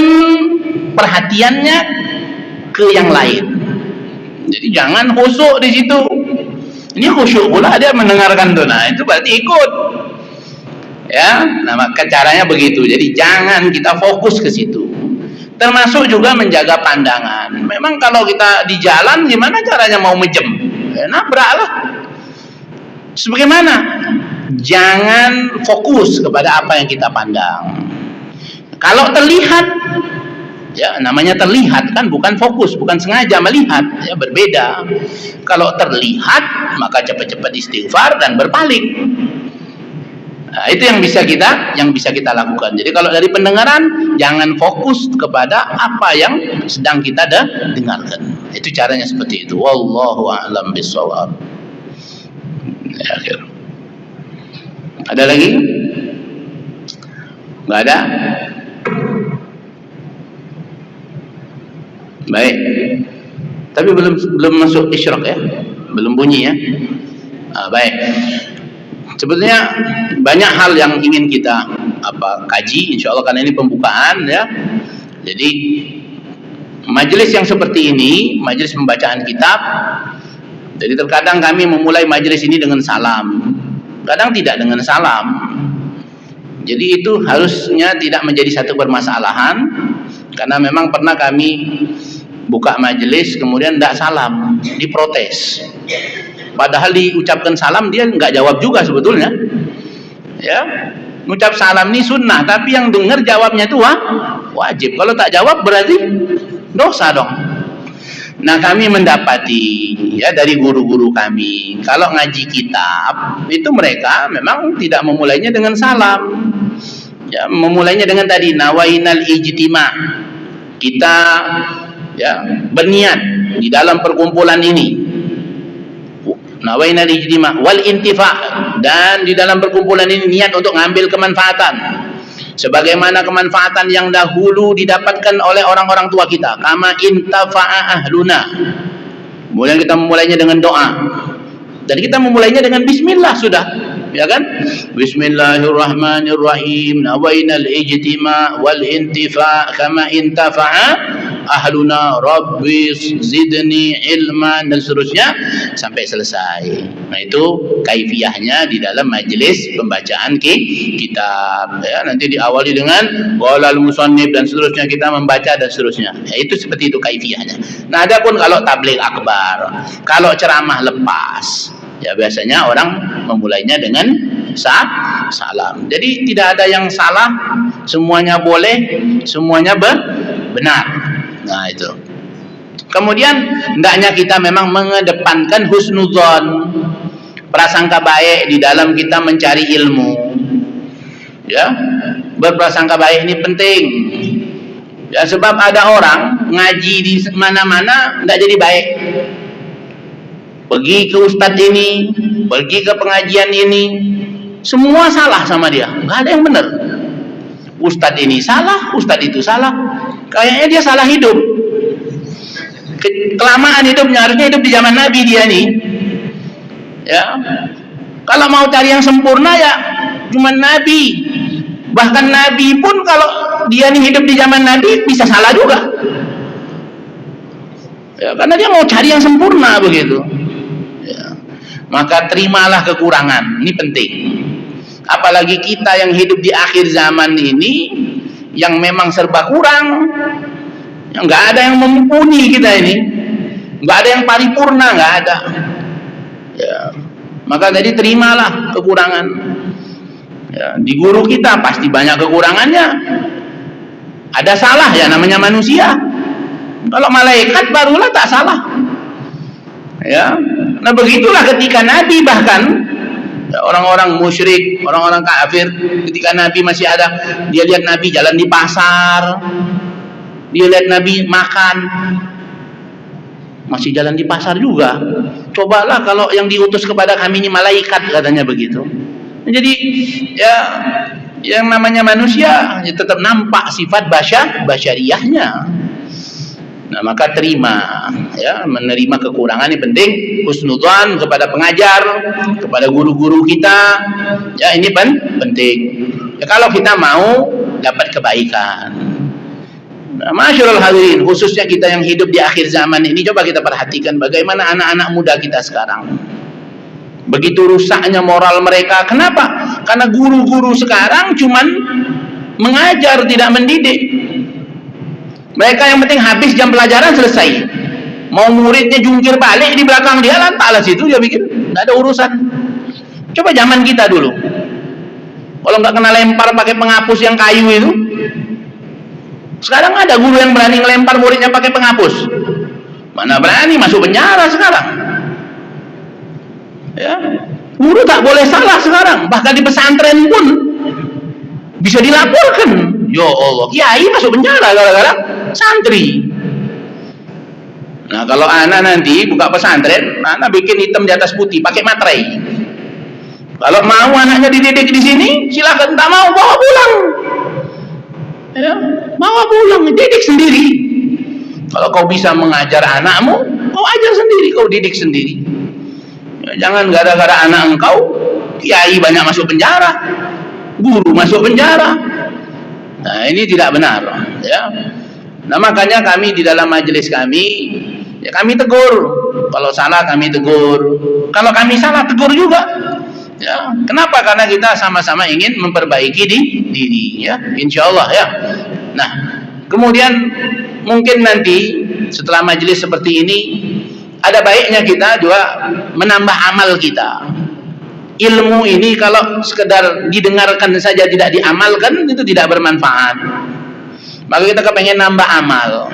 perhatiannya ke yang lain. Jadi jangan khusyuk di situ. Ini khusyuk pula dia mendengarkan tuh. Nah, itu berarti ikut. Ya, nah maka caranya begitu. Jadi jangan kita fokus ke situ. Termasuk juga menjaga pandangan. Memang kalau kita di jalan gimana caranya mau mejem? Ya, nabraklah. Sebagaimana? Jangan fokus kepada apa yang kita pandang. Kalau terlihat, ya namanya terlihat kan, bukan fokus, bukan sengaja melihat, ya berbeda. Kalau terlihat maka cepat-cepat istighfar dan berpaling. Nah, itu yang bisa kita lakukan. Jadi kalau dari pendengaran jangan fokus kepada apa yang sedang kita dengarkan. Itu caranya seperti itu. Wallahu a'lam bishawab. Ya, akhir. Ada lagi? Enggak ada? Baik. Tapi belum masuk isyraq ya. Belum bunyi ya. Baik. Sebetulnya banyak hal yang ingin kita kaji insyaallah karena ini pembukaan ya. Jadi majelis yang seperti ini, majelis pembacaan kitab. Jadi terkadang kami memulai majelis ini dengan salam. Kadang tidak dengan salam. Jadi itu harusnya tidak menjadi satu permasalahan karena memang pernah kami buka majelis kemudian tidak salam, diprotes. Padahal diucapkan salam dia nggak jawab juga sebetulnya. Ya, ngucap salam ini sunnah, tapi yang dengar jawabnya itu wajib. Kalau tak jawab berarti dosa dong. Nah, kami mendapati ya dari guru-guru kami, kalau ngaji kitab itu mereka memang tidak memulainya dengan salam. Ya, memulainya dengan tadi nawainal ijtima. Kita ya berniat di dalam perkumpulan ini. Nawainal ijtima wal intifa, dan di dalam perkumpulan ini niat untuk ngambil kemanfaatan. Sebagaimana kemanfaatan yang dahulu didapatkan oleh orang-orang tua kita, kama intafa'a ahluna. Kemudian kita memulainya dengan doa, dan kita memulainya dengan bismillah sudah, ya kan? Bismillahirrahmanirrahim. Nawainal ijtima wal intifa kama intafa'a ahluna rabbi zidni ilman, dan seterusnya sampai selesai. Nah, itu kaifiyahnya di dalam majelis pembacaan kitab ya. Nanti diawali dengan qalal musannif dan seterusnya, kita membaca dan seterusnya ya, itu seperti itu kaifiyahnya. Nah, adapun kalau tabligh akbar, kalau ceramah lepas ya, biasanya orang memulainya dengan salam. Jadi tidak ada yang salah, semuanya boleh, semuanya benar. Nah, itu. Kemudian hendaknya kita memang mengedepankan husnudzon, prasangka baik di dalam kita mencari ilmu. Ya, berprasangka baik ini penting. Ya, sebab ada orang ngaji di mana-mana tidak jadi baik. Pergi ke ustadz ini, pergi ke pengajian ini, semua salah sama dia, nggak ada yang benar. Ustadz ini salah, ustadz itu salah. Kayaknya dia salah hidup. Kelamaan hidupnya, harusnya hidup di zaman Nabi dia nih. Ya. Kalau mau cari yang sempurna ya cuma Nabi. Bahkan Nabi pun kalau dia nih hidup di zaman Nabi bisa salah juga. Ya, karena dia mau cari yang sempurna begitu. Ya. Maka terimalah kekurangan, ini penting. Apalagi kita yang hidup di akhir zaman ini, yang memang serba kurang, yang nggak ada yang mumpuni kita ini, nggak ada yang paripurna, nggak ada. Ya. Maka jadi terimalah kekurangan. Ya, di guru kita pasti banyak kekurangannya. Ada salah ya, namanya manusia. Kalau malaikat barulah tak salah. Ya, nah begitulah ketika Nabi bahkan. Orang-orang musyrik, orang-orang kafir, ketika Nabi masih ada, dia lihat Nabi jalan di pasar, dia lihat Nabi makan, masih jalan di pasar juga. Cobalah kalau yang diutus kepada kami ini malaikat, katanya begitu. Jadi ya, yang namanya manusia ya tetap nampak sifat basyariyahnya. Nah, maka terima ya, menerima kekurangan ini penting. Husnudzan kepada pengajar, kepada guru-guru kita ya, ini penting ya, kalau kita mau dapat kebaikan. Nah, masyarul hadirin, khususnya kita yang hidup di akhir zaman ini, coba kita perhatikan bagaimana anak-anak muda kita sekarang. Begitu rusaknya moral mereka. Kenapa? Karena guru-guru sekarang cuman mengajar, tidak mendidik. Mereka yang penting habis jam pelajaran selesai. Mau muridnya jungkir balik di belakang dia, lantaklah situ dia bikin. Nggak ada urusan. Coba zaman kita dulu. Kalau nggak kena lempar pakai penghapus yang kayu itu. Sekarang ada guru yang berani ngelempar muridnya pakai penghapus. Mana berani, masuk penjara sekarang. Ya, guru tak boleh salah sekarang. Bahkan di pesantren pun bisa dilaporkan. Ya Allah, kiai masuk penjara gara-gara santri. Nah, kalau anak nanti buka pesantren, anak bikin hitam di atas putih pakai materai. Kalau mau anaknya dididik di sini, silakan. Tak mau, bawa pulang. Ya, bawa pulang, didik sendiri. Kalau kau bisa mengajar anakmu, kau ajar sendiri, kau didik sendiri. Ya, jangan gara-gara anak engkau, kiai banyak masuk penjara, guru masuk penjara. Nah, ini tidak benar ya. Nah, makanya kami di dalam majelis kami ya, kami tegur. Kalau salah kami tegur, kalau kami salah tegur juga ya. Kenapa? Karena kita sama-sama ingin memperbaiki diri ya, insyaallah ya. Nah, kemudian mungkin nanti setelah majelis seperti ini ada baiknya kita juga menambah amal kita. Ilmu ini kalau sekedar didengarkan saja tidak diamalkan, itu tidak bermanfaat. Maka kita kepengen nambah amal.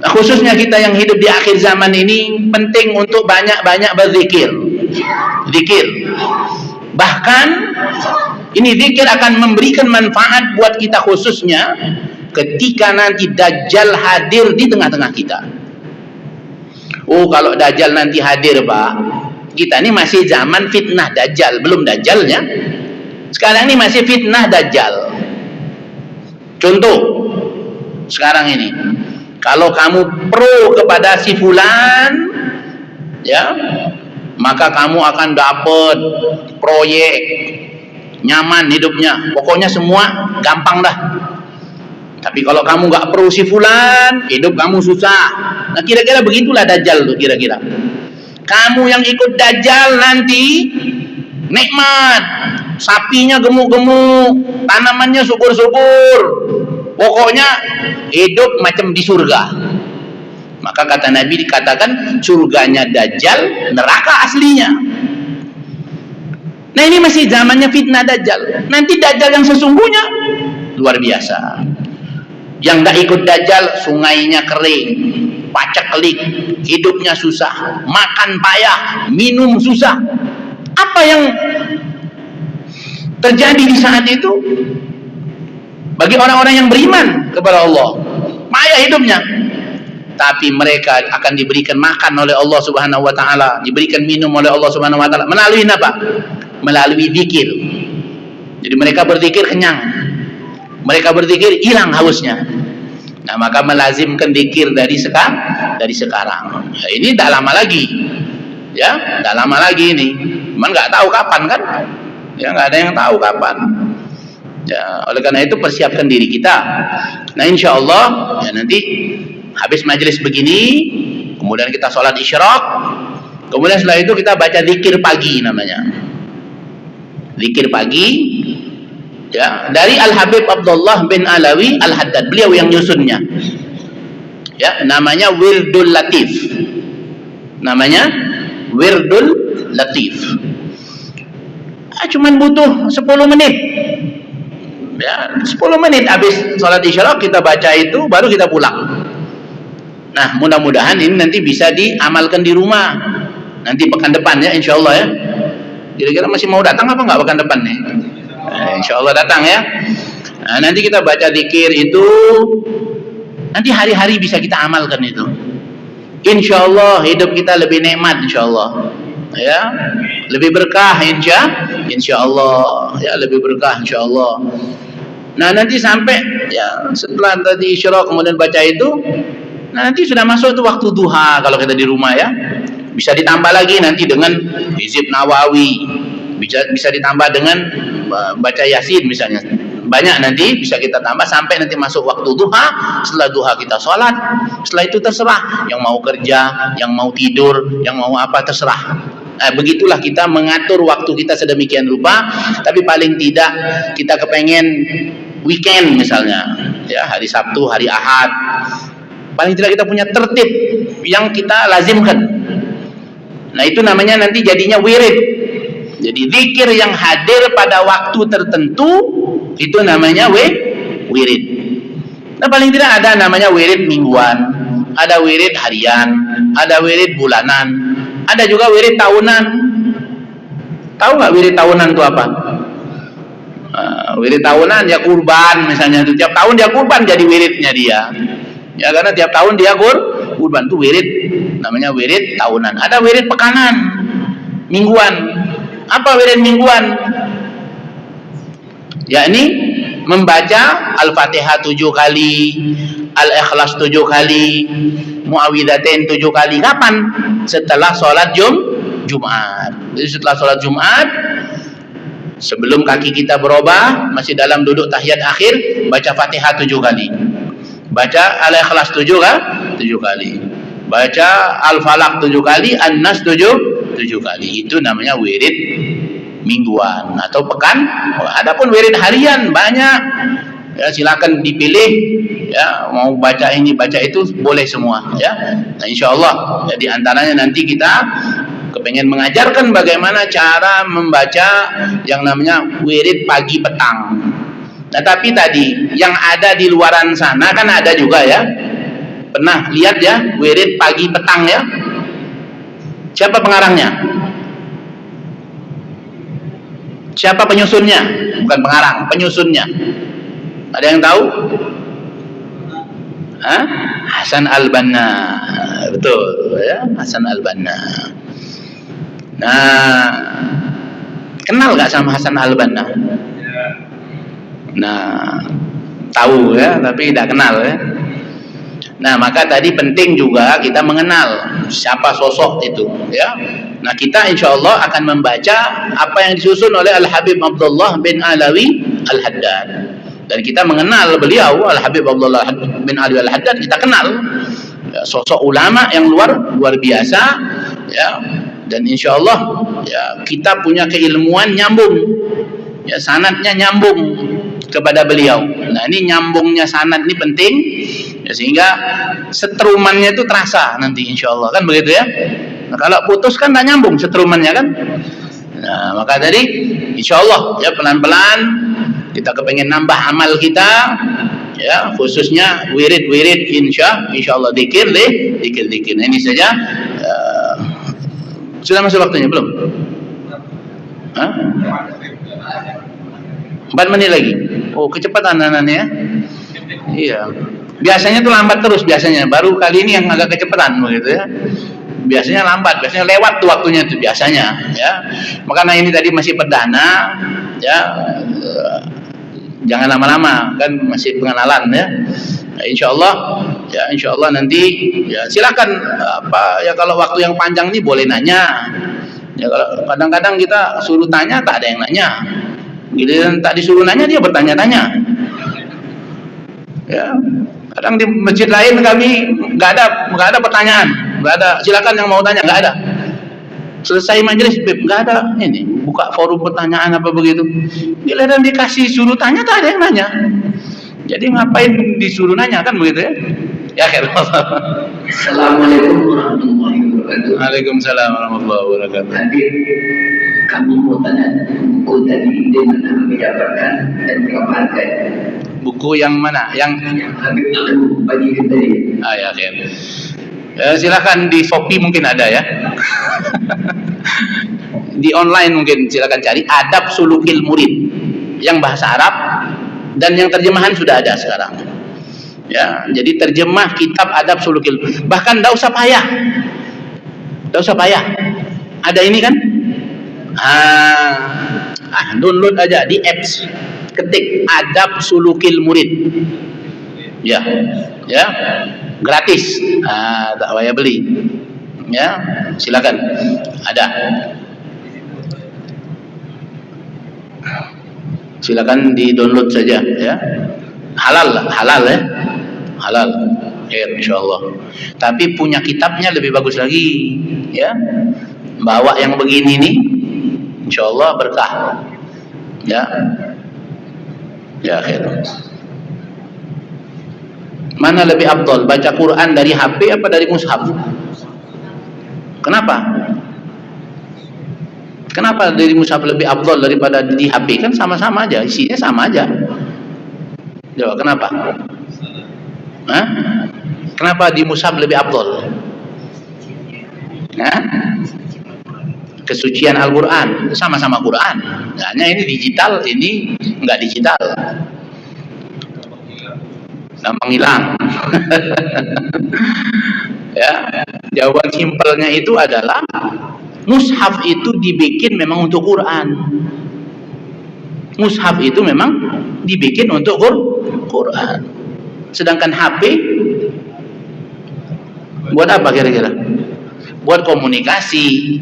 Khususnya kita yang hidup di akhir zaman ini penting untuk banyak-banyak berzikir. Zikir. Bahkan ini zikir akan memberikan manfaat buat kita khususnya ketika nanti Dajjal hadir di tengah-tengah kita. Oh, kalau Dajjal nanti hadir, Pak, kita ini masih zaman fitnah Dajjal, belum Dajjalnya. Sekarang ini masih fitnah Dajjal. Contoh, sekarang ini, kalau kamu pro kepada si fulan, ya, maka kamu akan dapat proyek, nyaman hidupnya, pokoknya semua gampang dah. Tapi kalau kamu nggak pro si fulan, hidup kamu susah. Nah, kira-kira begitulah Dajjal tuh kira-kira. Kamu yang ikut Dajjal nanti nikmat, sapinya gemuk-gemuk, tanamannya subur-subur, pokoknya hidup macam di surga. Maka kata Nabi dikatakan surganya Dajjal, neraka aslinya. Nah, ini masih zamannya fitnah Dajjal. Nanti Dajjal yang sesungguhnya luar biasa. Yang tidak ikut Dajjal, sungainya kering, paceklik, hidupnya susah, makan payah, minum susah. Apa yang terjadi di saat itu? Bagi orang-orang yang beriman kepada Allah, payah hidupnya. Tapi mereka akan diberikan makan oleh Allah Subhanahu wa taala, diberikan minum oleh Allah Subhanahu wa taala melalui apa? Melalui zikir. Jadi mereka berzikir kenyang. Mereka berzikir hilang hausnya. Nah, maka melazimkan zikir dari sekarang. Ya, ini tak lama lagi. Ya, tak lama lagi ini. Cuman nggak tahu kapan kan? Ya, nggak ada yang tahu kapan. Ya, oleh karena itu persiapkan diri kita. Nah, insya Allah ya nanti habis majelis begini, kemudian kita sholat isyraq, kemudian setelah itu kita baca zikir pagi namanya. Zikir pagi, ya, dari Al Habib Abdullah bin Alawi Al Haddad, beliau yang nyusunnya. Ya, namanya Wirdul Latif. Namanya Wirdul Latif. Cuman butuh 10 menit. Ya, 10 menit habis sholat isyraq kita baca itu, baru kita pulang. Nah, mudah-mudahan ini nanti bisa diamalkan di rumah. Nanti pekan depan ya, insya Allah ya. Kira-kira masih mau datang apa nggak pekan depan nih? Insya Allah datang ya. Nah, nanti kita baca zikir itu, nanti hari-hari bisa kita amalkan itu. Insya Allah hidup kita lebih nikmat, insya Allah. Ya, lebih berkah, insya Allah. Ya, lebih berkah, insya Allah. Nah, nanti sampai ya setelah tadi isyraq kemudian baca itu, nah, nanti sudah masuk tuh waktu duha kalau kita di rumah ya. Bisa ditambah lagi nanti dengan hizib Nawawi, bisa ditambah dengan baca Yasin misalnya. Banyak nanti bisa kita tambah sampai nanti masuk waktu duha. Setelah duha kita sholat. Setelah itu terserah, yang mau kerja, yang mau tidur, yang mau apa terserah. Nah, begitulah kita mengatur waktu kita sedemikian rupa. Tapi paling tidak kita kepengen weekend misalnya, ya, hari Sabtu, hari Ahad, paling tidak kita punya tertib yang kita lazimkan. Nah, itu namanya nanti jadinya wirid. Jadi zikir yang hadir pada waktu tertentu itu namanya wirid. Nah, paling tidak ada namanya wirid mingguan, ada wirid harian, ada wirid bulanan, ada juga wirid tahunan. Tahu nggak wirid tahunan itu apa? Wirid tahunan ya kurban misalnya, itu tiap tahun dia kurban jadi wiridnya dia. Ya, karena tiap tahun dia kurban tuh wirid, namanya wirid tahunan. Ada wirid pekanan, mingguan. Apa wirid mingguan? Yakni membaca Al-Fatihah 7 kali, Al-Ikhlas 7 kali, Muawwidzatain 7 kali. Kapan? Setelah sholat Jumat. Jadi setelah sholat Jumat, sebelum kaki kita berubah, masih dalam duduk tahiyat akhir, baca Fatihah 7 kali. Baca Al-Ikhlas 7 kali. Baca Al-Falaq 7 kali, An-Nas 7 kali. Itu namanya wirid mingguan atau pekan. Adapun wirid harian banyak. Ya, silakan dipilih. Ya, mau baca ini, baca itu boleh semua. Ya, nah, insya Allah. Jadi antaranya nanti kita kepengen mengajarkan bagaimana cara membaca yang namanya wirid pagi petang. Nah, tapi tadi yang ada di luaran sana kan ada juga ya. Pernah lihat ya, wirid pagi petang ya? Siapa pengarangnya? Siapa penyusunnya? Bukan pengarang, penyusunnya. Ada yang tahu? Hah? Hasan al-Banna. Betul ya, Hasan al-Banna. Nah, kenal gak sama Hasan al-Banna? Nah, tahu ya, tapi tidak kenal ya. Nah, maka tadi penting juga kita mengenal siapa sosok itu ya. Nah, kita insya Allah akan membaca apa yang disusun oleh Al-Habib Abdullah bin Alawi Al-Haddad, dan kita mengenal beliau Al-Habib Abdullah bin Alawi Al-Haddad. Kita kenal ya, sosok ulama yang luar biasa ya, dan insya Allah ya, kita punya keilmuan nyambung ya, sanadnya nyambung kepada beliau. Nah, ini nyambungnya sanad ini penting ya, sehingga setrumannya itu terasa nanti insya Allah, kan begitu ya. Nah, kalau putus kan tak nyambung setrumannya kan. Nah, maka tadi insya Allah ya, pelan-pelan kita kepengen nambah amal kita ya, khususnya wirid insya Allah, dikir. Nah, ini saja. Sudah masuk waktunya belum? Hah? 4 menit lagi. Oh, kecepatan anaknya ya. Iya. Biasanya tuh lambat terus biasanya. Baru kali ini yang agak kecepatan begitu ya. Biasanya lambat, biasanya lewat tuh waktunya itu biasanya ya. Makanya ini tadi masih perdana ya. Jangan lama-lama, kan masih pengenalan ya. Nah, insya Allah nanti ya, silakan apa ya, kalau waktu yang panjang ini boleh nanya. Ya, kalau kadang-kadang kita suruh tanya tak ada yang nanya. Giliran tak disuruh nanya dia bertanya-tanya. Ya, kadang di masjid lain kami nggak ada pertanyaan, nggak ada. Silakan yang mau tanya, nggak ada. Selesai majelis, nggak ada ini buka forum pertanyaan apa begitu. Giliran dikasih suruh tanya tak ada yang nanya. Jadi ngapain disuruh nanya, kan begitu ya? Ya, Assalamualaikum warahmatullahi wabarakatuh. Waalaikumsalam warahmatullahi wabarakatuh. Hadir, kami mau tanya buku tadi di mana kami dapatkan dan berapa harganya? Buku yang mana? Yang Habib akan bagikan tadi. ya, silakan di Shopee mungkin ada ya. Di online mungkin silakan cari Adab Sulukil Murid yang bahasa Arab, dan yang terjemahan sudah ada sekarang. Ya, jadi terjemah kitab Adab Sulukil. Bahkan enggak usah payah. Ada ini kan? Download aja di apps. Ketik Adab Sulukil Murid. Ya. Gratis. Tak payah beli. Ya, silakan. Ada. Silakan di-download saja ya. Halal ya. Halal. Insyaallah. Tapi punya kitabnya lebih bagus lagi ya. Bawa yang begini nih insyaallah berkah. Ya. Ya, khair. Mana lebih afdal, baca Quran dari HP apa dari mushaf? Kenapa dari mushaf lebih afdal daripada di HP? Kan sama-sama aja, isinya sama aja. Jawab, kenapa? Hah? Kenapa di mushaf lebih afdal? Hah? Kesucian Al-Quran, sama-sama Quran. Hanya ini digital, ini enggak digital. Gampang hilang. Ya, jawaban simpelnya itu adalah mushaf itu dibikin memang untuk Quran. Mushaf itu memang dibikin untuk Quran. Sedangkan HP buat apa kira-kira? Buat komunikasi.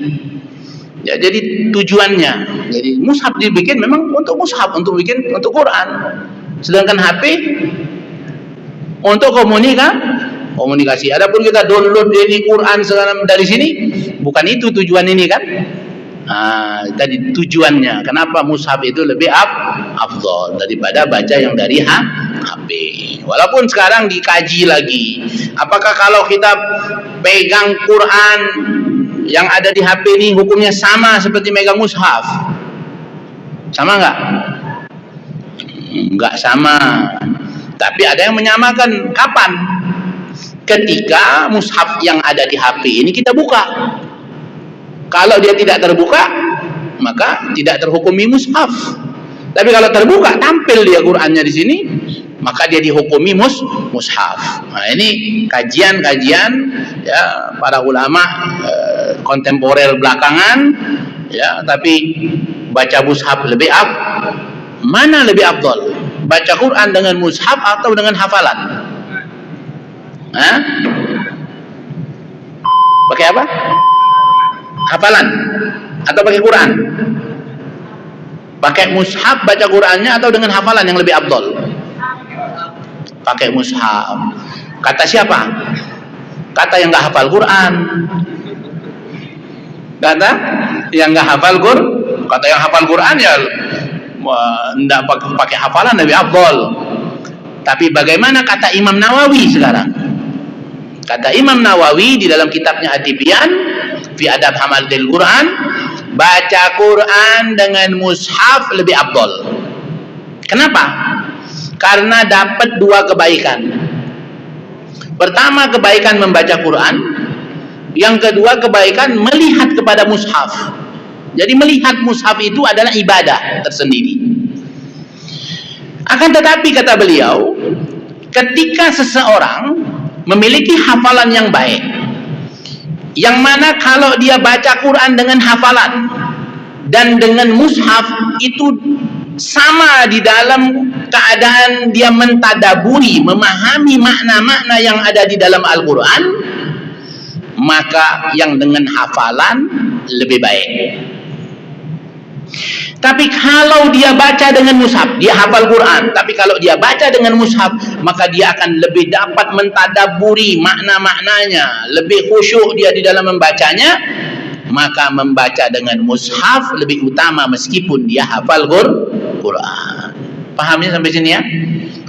Ya, jadi tujuannya. Jadi mushaf dibikin memang untuk mushaf, untuk bikin untuk Quran. Sedangkan HP untuk komunikasi. Adapun kita download ini Quran sekarang dari sini, bukan itu tujuan ini kan? Tadi tujuannya. Kenapa mushaf itu lebih afdal daripada baca yang dari HP? Walaupun sekarang dikaji lagi, apakah kalau kita pegang Quran yang ada di HP ini hukumnya sama seperti megang mushaf? Sama nggak? Nggak sama. Tapi ada yang menyamakan. Kapan? ketika mushaf yang ada di HP ini kita buka. Kalau dia tidak terbuka, maka tidak terhukumi mushaf. Tapi kalau terbuka, tampil dia Qur'annya di sini, maka dia dihukumi mushaf. Nah, ini kajian-kajian ya para ulama kontemporer belakangan, ya, tapi baca mushaf lebih mana lebih afdal? Baca Quran dengan mushaf atau dengan hafalan? Hah? Pakai apa? Hafalan atau pakai Quran? Pakai mushaf baca Qurannya atau dengan hafalan yang lebih afdal? Pakai mushaf. Kata siapa? Kata yang nggak hafal Quran. Kata yang nggak hafal Quran. Kata yang hafal Quran ya tidak pakai hafalan lebih afdal. Tapi bagaimana kata Imam Nawawi sekarang? Kata Imam Nawawi di dalam kitabnya At-Tibyan fi Adab Hamalatil Quran, baca Quran dengan mushaf lebih afdal. Kenapa? Karena dapat dua kebaikan. Pertama, kebaikan membaca Quran. Yang kedua, kebaikan melihat kepada mushaf. Jadi melihat mushaf itu adalah ibadah tersendiri. Akan tetapi kata beliau, ketika seseorang memiliki hafalan yang baik, yang mana kalau dia baca Quran dengan hafalan dan dengan mushaf itu sama di dalam keadaan dia mentadaburi, memahami makna-makna yang ada di dalam Al-Quran, maka yang dengan hafalan lebih baik. Tapi kalau dia baca dengan mushaf, dia hafal Quran, tapi kalau dia baca dengan mushaf, maka dia akan lebih dapat mentadaburi makna-maknanya, lebih khusyuk dia di dalam membacanya. Maka membaca dengan mushaf lebih utama meskipun dia hafal Quran. Pahamnya sampai sini ya?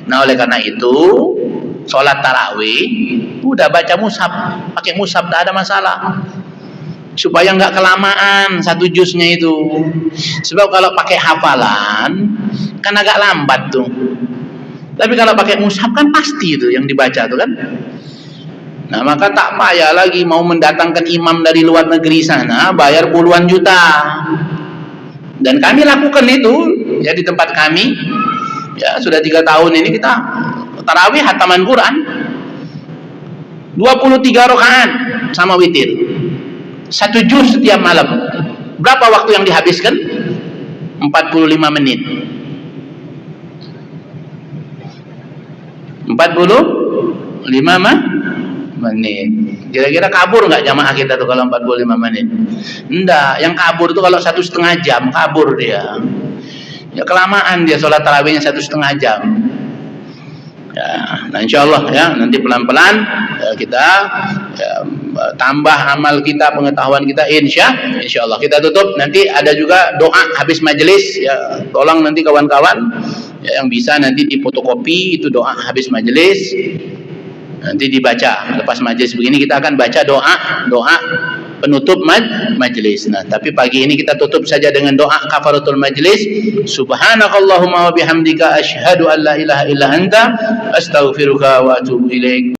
Nah, oleh karena itu sholat tarawih udah baca mushaf, pakai mushaf, tidak ada masalah, supaya nggak kelamaan satu juznya itu. Sebab kalau pakai hafalan kan agak lambat tuh. Tapi kalau pakai mushaf kan pasti itu yang dibaca tuh kan. Nah, maka tak payah lagi mau mendatangkan imam dari luar negeri sana bayar puluhan juta. Dan kami lakukan itu ya di tempat kami. Ya, sudah 3 tahun ini kita tarawih hataman Quran 23 rakaat sama witir. 1 juz setiap malam. Berapa waktu yang dihabiskan? 45 menit. 45 menit. Kira-kira kabur nggak jamaah kita tuh kalau 45 menit? Enggak. Yang kabur tuh kalau 1,5 jam kabur dia. Ya kelamaan dia sholat tarawihnya 1,5 jam. Ya, nah insya Allah ya nanti pelan-pelan ya, kita ya, tambah amal kita, pengetahuan kita, insya Allah. Kita tutup, nanti ada juga doa habis majelis ya, tolong nanti kawan-kawan ya, yang bisa nanti difotokopi itu doa habis majelis, nanti dibaca lepas majelis begini kita akan baca doa penutup majelis. Nah, tapi pagi ini kita tutup saja dengan doa kafaratul majelis. Subhanakallahumma wa bihamdika asyhadu an la ilaha illa anta astaghfiruka wa atubu ilaik.